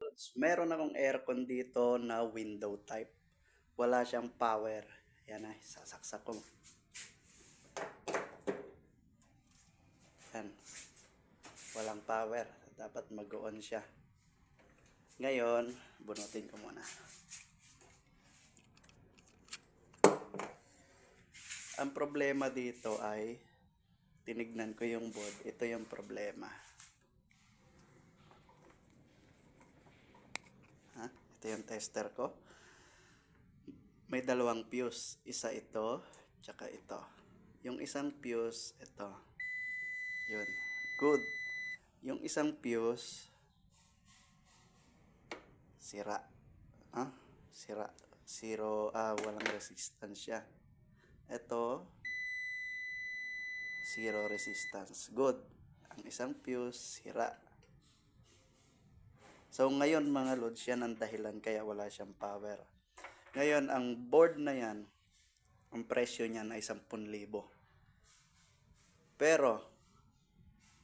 lods, meron akong aircon dito na window type. Wala siyang power. Yan ay, sasaksak ko. Yan. Walang power. Dapat mag-on siya. Ngayon, bunutin ko muna. Ang problema dito ay, tinignan ko yung board. Ito yung problema. Ito yung tester ko. May dalawang fuse. Isa ito, tsaka ito. Yung isang fuse, ito. Yun. Good. Yung isang fuse, sira. Sira. Zero, walang resistance siya. Ito, zero resistance. Good. Ang isang fuse, sira. So, ngayon mga lods, yan ang dahilan kaya wala siyang power. Ngayon, ang board na yan, ang presyo niyan ay 10,000. Pero,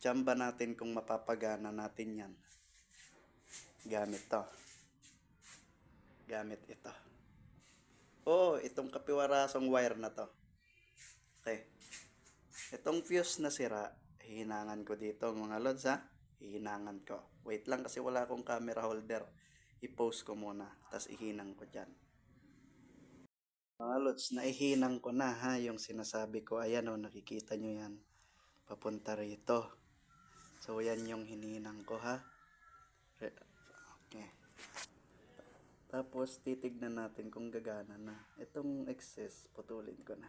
tsamba natin kung mapapagana natin yan. Gamit to. Gamit ito. Itong kapiwarasong wire na to. Okay. Itong fuse na sira, hihinangan ko dito mga lods ha. Hihinangan ko. Wait lang kasi wala akong camera holder. I-post ko muna. Tapos ihinang ko dyan. Mga lods, naihinang ko na ha. Yung sinasabi ko. Ayan o, nakikita nyo yan. Papunta rito. So yan yung hininang ko ha. Okay. Tapos titignan natin kung gagana na. Itong excess, putulin ko na.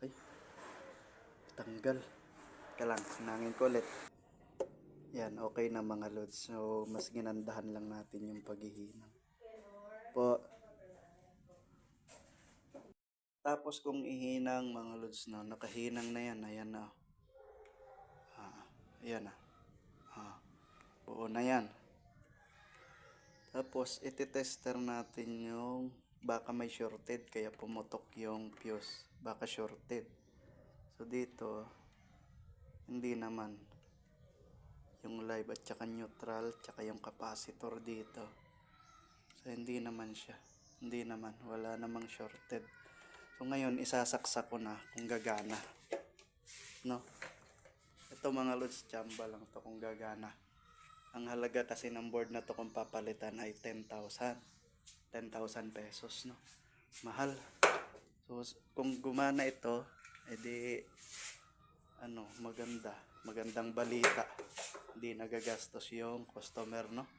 Ay, tanggal. Lang, hinangin ko ulit. Yan, okay na mga lods. So, mas ginandahan lang natin yung paghihinang. Po. Tapos kung ihinang mga lods na, nakahinang na yan. Ayan na. Ayan na. Buo na yan. Tapos, ititester natin yung baka may shorted. Kaya pumutok yung fuse. Baka shorted. So, dito, hindi naman. Yung live at saka neutral, tsaka yung capacitor dito. So, hindi naman siya. Hindi naman. Wala namang shorted. So, ngayon, isasaksak ko na kung gagana. No? Ito mga lods, tsamba lang to kung gagana. Ang halaga kasi ng board na to kung papalitan ay 10,000. 10,000 pesos, no? Mahal. So, kung gumana ito, edi, magandang balita. Hindi nagagastos yung customer, no?